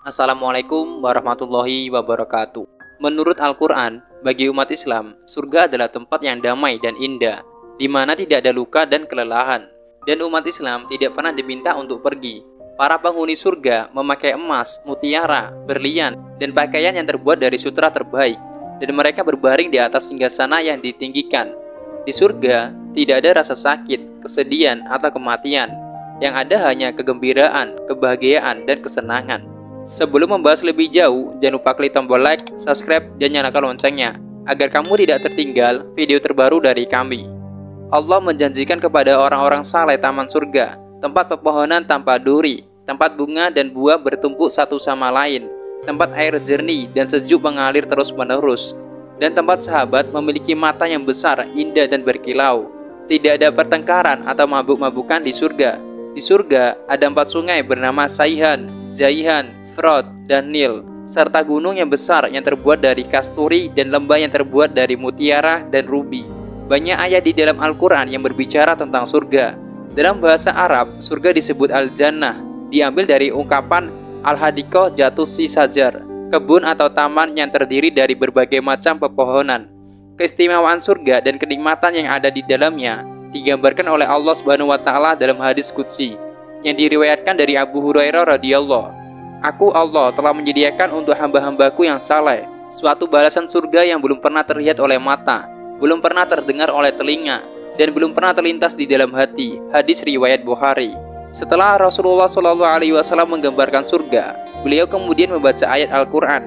Assalamualaikum warahmatullahi wabarakatuh. Menurut Al-Quran, bagi umat Islam, surga adalah tempat yang damai dan indah, di mana tidak ada luka dan kelelahan. Dan umat Islam tidak pernah diminta untuk pergi. Para penghuni surga memakai emas, mutiara, berlian, dan pakaian yang terbuat dari sutra terbaik. Dan mereka berbaring di atas singgasana yang ditinggikan. Di surga, tidak ada rasa sakit, kesedihan, atau kematian. Yang ada hanya kegembiraan, kebahagiaan, dan kesenangan. Sebelum membahas lebih jauh, jangan lupa klik tombol like, subscribe, dan nyalakan loncengnya agar kamu tidak tertinggal video terbaru dari kami. Allah menjanjikan kepada orang-orang saleh taman surga, tempat pepohonan tanpa duri, tempat bunga dan buah bertumpuk satu sama lain, tempat air jernih dan sejuk mengalir terus-menerus, dan tempat sahabat memiliki mata yang besar, indah, dan berkilau. Tidak ada pertengkaran atau mabuk-mabukan di surga. Di surga ada 4 sungai bernama Sayhan, Jaihan, Frod, dan Nil, serta gunung yang besar yang terbuat dari kasturi dan lembah yang terbuat dari mutiara dan rubi. Banyak ayat di dalam Al-Quran yang berbicara tentang surga. Dalam bahasa Arab, surga disebut Al-Jannah, diambil dari ungkapan Al-Hadiqah Jatusi Sajar, kebun atau taman yang terdiri dari berbagai macam pepohonan. Keistimewaan surga dan kenikmatan yang ada di dalamnya digambarkan oleh Allah Subhanahu wa Ta'ala dalam hadis qudsi yang diriwayatkan dari Abu Hurairah radhiyallahu. Aku Allah telah menyediakan untuk hamba-hambaku yang saleh suatu balasan surga yang belum pernah terlihat oleh mata, belum pernah terdengar oleh telinga, dan belum pernah terlintas di dalam hati. Hadis riwayat Bukhari. Setelah Rasulullah SAW menggambarkan surga, beliau kemudian membaca ayat Al-Quran.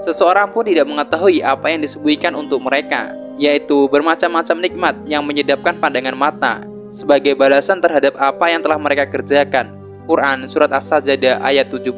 Seseorang pun tidak mengetahui apa yang disembunyikan untuk mereka, yaitu bermacam-macam nikmat yang menyedapkan pandangan mata, sebagai balasan terhadap apa yang telah mereka kerjakan. Quran Surat As-Sajdah ayat 17.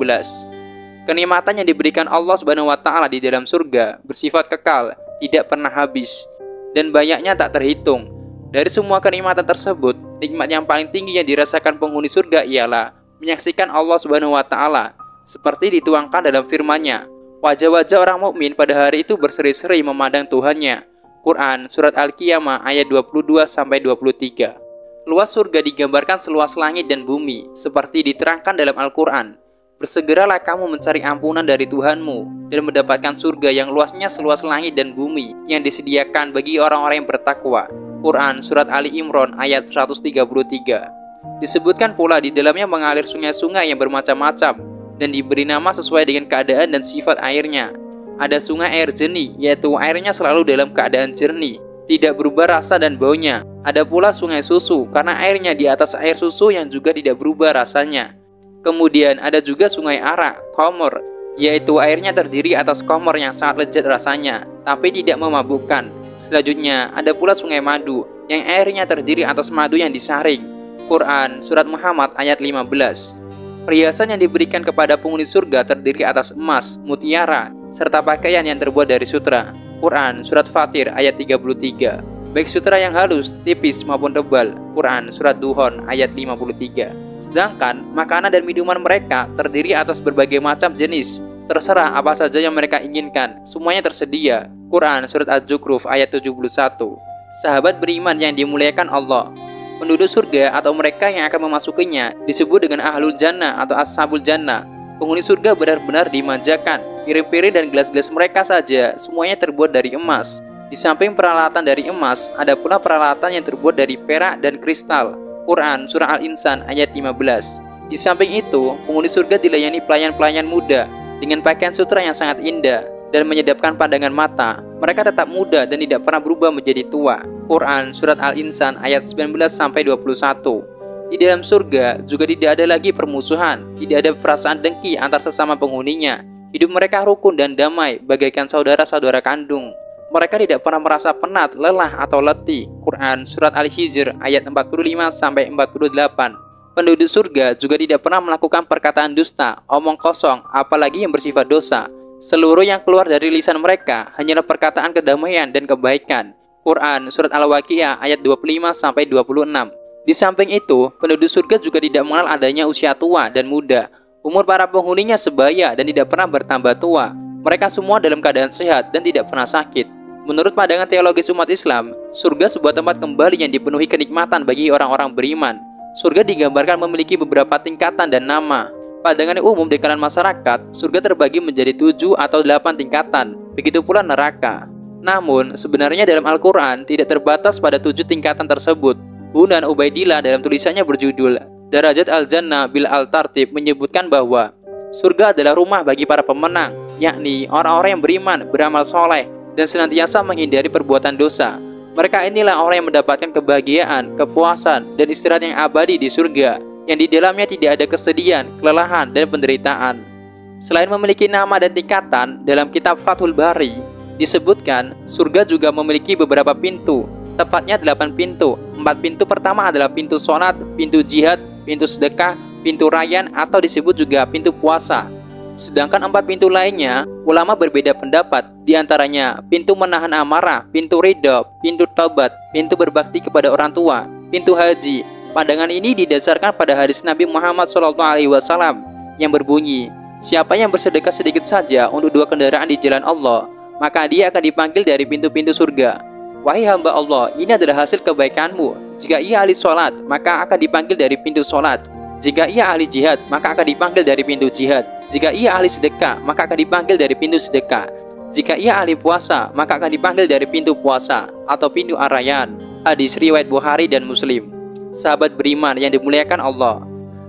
Kenikmatan yang diberikan Allah Subhanahu wa Ta'ala di dalam surga bersifat kekal, tidak pernah habis, dan banyaknya tak terhitung. Dari semua kenikmatan tersebut, nikmat yang paling tinggi yang dirasakan penghuni surga ialah menyaksikan Allah Subhanahu wa Ta'ala, seperti dituangkan dalam firman-Nya. Wajah-wajah orang mukmin pada hari itu berseri-seri memandang Tuhannya. Quran Surat Al-Qiyamah ayat 22-23. Luas surga digambarkan seluas langit dan bumi, seperti diterangkan dalam Al-Quran. Bersegeralah kamu mencari ampunan dari Tuhanmu, dan mendapatkan surga yang luasnya seluas langit dan bumi, yang disediakan bagi orang-orang yang bertakwa. Quran Surat Ali Imran ayat 133. Disebutkan pula di dalamnya mengalir sungai-sungai yang bermacam-macam, dan diberi nama sesuai dengan keadaan dan sifat airnya. Ada sungai air jernih, yaitu airnya selalu dalam keadaan jernih, tidak berubah rasa dan baunya. Ada pula sungai susu, karena airnya di atas air susu yang juga tidak berubah rasanya. Kemudian ada juga sungai arak, khamr, yaitu airnya terdiri atas khamr yang sangat lezat rasanya, tapi tidak memabukkan. Selanjutnya ada pula sungai madu, yang airnya terdiri atas madu yang disaring. Quran Surat Muhammad ayat 15. Perhiasan yang diberikan kepada penghuni surga terdiri atas emas, mutiara, serta pakaian yang terbuat dari sutra. Quran Surat Fatir ayat 33. Baik sutra yang halus, tipis maupun tebal. Quran Surat Duhon ayat 53. Sedangkan makanan dan minuman mereka terdiri atas berbagai macam jenis. Terserah apa saja yang mereka inginkan, semuanya tersedia. Quran Surat Az-Zukhruf ayat 71. Sahabat beriman yang dimuliakan Allah, penduduk surga atau mereka yang akan memasukinya disebut dengan Ahlul Jannah atau Ashabul Jannah. Penghuni surga benar-benar dimanjakan. Piring-piring dan gelas-gelas mereka saja semuanya terbuat dari emas. Di samping peralatan dari emas, ada pula peralatan yang terbuat dari perak dan kristal. Quran Surah Al-Insan ayat 15. Di samping itu, penghuni surga dilayani pelayan-pelayan muda dengan pakaian sutra yang sangat indah dan menyedapkan pandangan mata. Mereka tetap muda dan tidak pernah berubah menjadi tua. Quran Surat Al-Insan ayat 19-21. Di dalam surga juga tidak ada lagi permusuhan, tidak ada perasaan dengki antar sesama penghuninya. Hidup mereka rukun dan damai, bagaikan saudara-saudara kandung. Mereka tidak pernah merasa penat, lelah, atau letih. Quran Surat Al-Hijr ayat 45-48. Penduduk surga juga tidak pernah melakukan perkataan dusta, omong kosong, apalagi yang bersifat dosa. Seluruh yang keluar dari lisan mereka hanyalah perkataan kedamaian dan kebaikan. Quran Surat Al-Waqiah ayat 25-26. Di samping itu, penduduk surga juga tidak mengenal adanya usia tua dan muda. Umur para penghuninya sebaya dan tidak pernah bertambah tua. Mereka semua dalam keadaan sehat dan tidak pernah sakit. Menurut pandangan teologis umat Islam, surga sebuah tempat kembali yang dipenuhi kenikmatan bagi orang-orang beriman. Surga digambarkan memiliki beberapa tingkatan dan nama. Pandangan umum di kalangan masyarakat, surga terbagi menjadi 7 atau 8 tingkatan, begitu pula neraka. Namun, sebenarnya dalam Al-Quran tidak terbatas pada 7 tingkatan tersebut. Hunan Ubaidillah dalam tulisannya berjudul Darajat Al-Jannah Bil Al-Tartib menyebutkan bahwa surga adalah rumah bagi para pemenang, yakni orang-orang yang beriman, beramal soleh, dan senantiasa menghindari perbuatan dosa. Mereka inilah orang yang mendapatkan kebahagiaan, kepuasan, dan istirahat yang abadi di surga, yang di dalamnya tidak ada kesedihan, kelelahan, dan penderitaan. Selain memiliki nama dan tingkatan, dalam kitab Fathul Bari disebutkan surga juga memiliki beberapa pintu, tepatnya 8 pintu. 4 pintu pertama adalah pintu sholat, pintu jihad, pintu sedekah, pintu rayyan atau disebut juga pintu puasa. Sedangkan 4 pintu lainnya, ulama berbeda pendapat, diantaranya pintu menahan amarah, pintu ridho, pintu taubat, pintu berbakti kepada orang tua, pintu haji. Pandangan ini didasarkan pada hadis Nabi Muhammad SAW yang berbunyi, siapa yang bersedekah sedikit saja untuk 2 kendaraan di jalan Allah, maka dia akan dipanggil dari pintu-pintu surga. Wahai hamba Allah, ini adalah hasil kebaikanmu. Jika ia ahli sholat, maka akan dipanggil dari pintu sholat. Jika ia ahli jihad, maka akan dipanggil dari pintu jihad. Jika ia ahli sedekah, maka akan dipanggil dari pintu sedekah. Jika ia ahli puasa, maka akan dipanggil dari pintu puasa atau pintu ar-rayyan. Hadis riwayat Bukhari dan Muslim. Sahabat beriman yang dimuliakan Allah,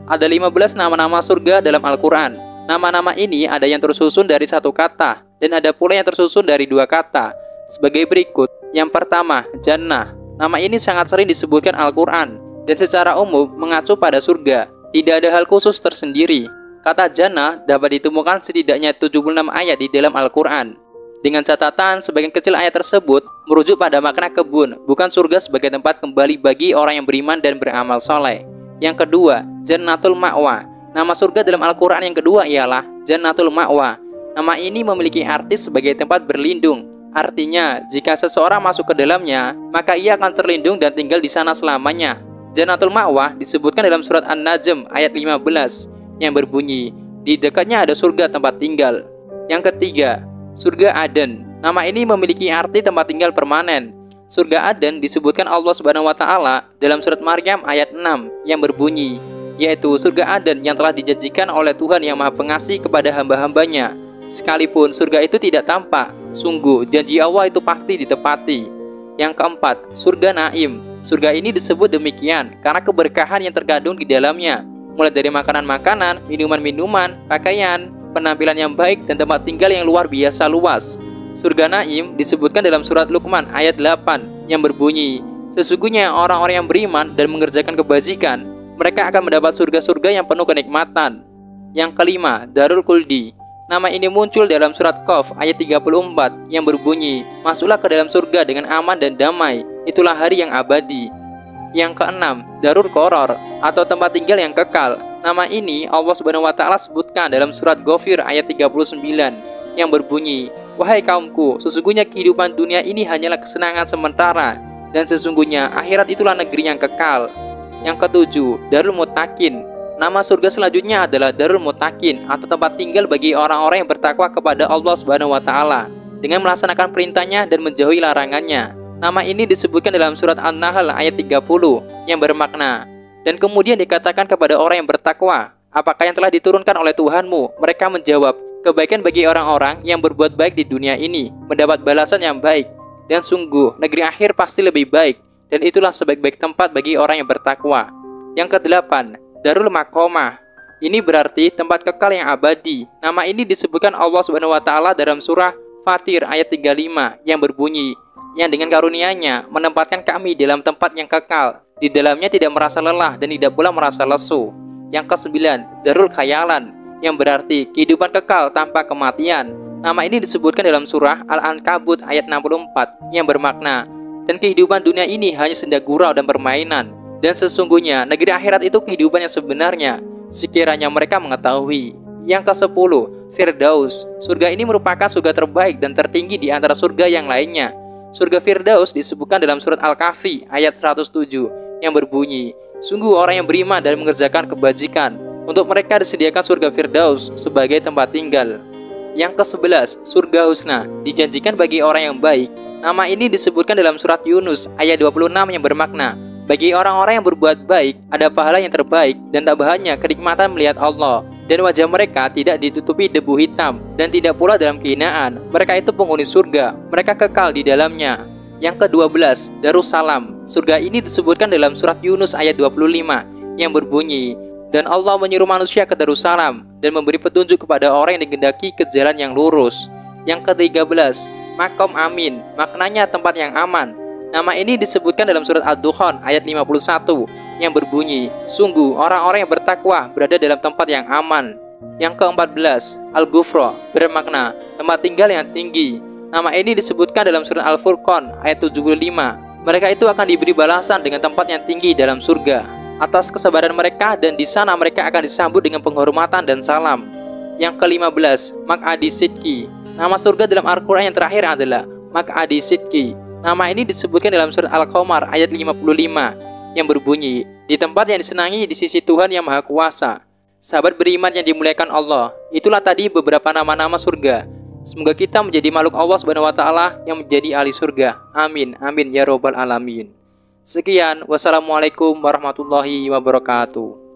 ada 15 nama-nama surga dalam Al-Quran. Nama-nama ini ada yang tersusun dari 1 kata dan ada pula yang tersusun dari 2 kata. Sebagai berikut. Yang pertama, Jannah. Nama ini sangat sering disebutkan Al-Quran dan secara umum mengacu pada surga. Tidak ada hal khusus tersendiri. Kata Jannah dapat ditemukan setidaknya 76 ayat di dalam Al-Quran. Dengan catatan, sebagian kecil ayat tersebut merujuk pada makna kebun, bukan surga sebagai tempat kembali bagi orang yang beriman dan beramal soleh. Yang kedua, Jannatul Ma'wa. Nama surga dalam Al-Quran yang kedua ialah Jannatul Ma'wa. Nama ini memiliki arti sebagai tempat berlindung. Artinya, jika seseorang masuk ke dalamnya, maka ia akan terlindung dan tinggal di sana selamanya. Jannatul Ma'wa disebutkan dalam surat An-Najm ayat 15 yang berbunyi, di dekatnya ada surga tempat tinggal. Yang ketiga, surga Aden. Nama ini memiliki arti tempat tinggal permanen. Surga Aden disebutkan Allah Subhanahu wa taala dalam surat Maryam ayat 6 yang berbunyi, yaitu surga Aden yang telah dijanjikan oleh Tuhan yang Maha Pengasih kepada hamba-hambanya. Sekalipun surga itu tidak tampak, sungguh janji Allah itu pasti ditepati. Yang keempat, surga Naim. Surga ini disebut demikian karena keberkahan yang terkandung di dalamnya, mulai dari makanan-makanan, minuman-minuman, pakaian, penampilan yang baik, dan tempat tinggal yang luar biasa luas. Surga Naim disebutkan dalam surat Luqman ayat 8 yang berbunyi, sesungguhnya orang-orang yang beriman dan mengerjakan kebajikan, mereka akan mendapat surga-surga yang penuh kenikmatan. Yang kelima, Darul Khuldi. Nama ini muncul dalam surat Qaf ayat 34 yang berbunyi, masuklah ke dalam surga dengan aman dan damai, itulah hari yang abadi. Yang keenam, Darul Qoror atau tempat tinggal yang kekal. Nama ini Allah Subhanahu wa taala sebutkan dalam surat Ghafir ayat 39 yang berbunyi, wahai kaumku, sesungguhnya kehidupan dunia ini hanyalah kesenangan sementara dan sesungguhnya akhirat itulah negeri yang kekal. Yang ketujuh, Darul Muttaqin. Nama surga selanjutnya adalah Darul Muttaqin atau tempat tinggal bagi orang-orang yang bertakwa kepada Allah Subhanahu wa taala dengan melaksanakan perintahnya dan menjauhi larangannya. Nama ini disebutkan dalam surat An-Nahl ayat 30 yang bermakna, dan kemudian dikatakan kepada orang yang bertakwa, apakah yang telah diturunkan oleh Tuhanmu? Mereka menjawab, kebaikan bagi orang-orang yang berbuat baik di dunia ini, mendapat balasan yang baik. Dan sungguh, negeri akhir pasti lebih baik, dan itulah sebaik-baik tempat bagi orang yang bertakwa. Yang kedelapan, Darul Maqamah. Ini berarti tempat kekal yang abadi. Nama ini disebutkan Allah Subhanahu wa taala dalam surah Fatir ayat 35 yang berbunyi, yang dengan karunia-Nya menempatkan kami dalam tempat yang kekal. Di dalamnya tidak merasa lelah dan tidak pula merasa lesu. Yang kesembilan, Darul Khayalan, yang berarti kehidupan kekal tanpa kematian. Nama ini disebutkan dalam surah Al-Ankabut ayat 64 yang bermakna, dan kehidupan dunia ini hanya senda gurau dan permainan. Dan sesungguhnya negeri akhirat itu kehidupan yang sebenarnya, sekiranya mereka mengetahui. Yang ke-10, Firdaus. Surga ini merupakan surga terbaik dan tertinggi di antara surga yang lainnya. Surga Firdaus disebutkan dalam surat Al-Kahfi ayat 107 yang berbunyi, sungguh orang yang beriman dan mengerjakan kebajikan, untuk mereka disediakan surga Firdaus sebagai tempat tinggal. Yang ke-11, surga Husna, dijanjikan bagi orang yang baik. Nama ini disebutkan dalam surat Yunus ayat 26 yang bermakna, bagi orang-orang yang berbuat baik, ada pahala yang terbaik dan tambahannya kenikmatan melihat Allah. dan wajah mereka tidak ditutupi debu hitam, dan tidak pula dalam kehinaan. Mereka itu penghuni surga, mereka kekal di dalamnya. Yang ke-12, Darussalam. Surga ini disebutkan dalam surat Yunus ayat 25 yang berbunyi, dan Allah menyuruh manusia ke Darussalam dan memberi petunjuk kepada orang yang dikehendaki ke jalan yang lurus. Yang ke-13, Maqam Amin. Maknanya tempat yang aman. Nama ini disebutkan dalam surat Ad-Dukhan ayat 51 yang berbunyi, sungguh orang-orang yang bertakwa berada dalam tempat yang aman. Yang ke-14, Al-Ghufra, bermakna tempat tinggal yang tinggi. Nama ini disebutkan dalam surat Al-Furqan ayat 75. Mereka itu akan diberi balasan dengan tempat yang tinggi dalam surga atas kesabaran mereka, dan di sana mereka akan disambut dengan penghormatan dan salam. Yang ke-15, Maq'adi Sidqi. Nama surga dalam Al-Quran yang terakhir adalah Maq'adi Sidqi. Nama ini disebutkan dalam surat Al-Qamar ayat 55 yang berbunyi, di tempat yang disenangi di sisi Tuhan yang Maha Kuasa. Sahabat beriman yang dimuliakan Allah, itulah tadi beberapa nama-nama surga. Semoga kita menjadi makhluk Allah Subhanahu wa taala yang menjadi ahli surga. Amin, amin ya robbal alamin. Sekian, wassalamualaikum warahmatullahi wabarakatuh.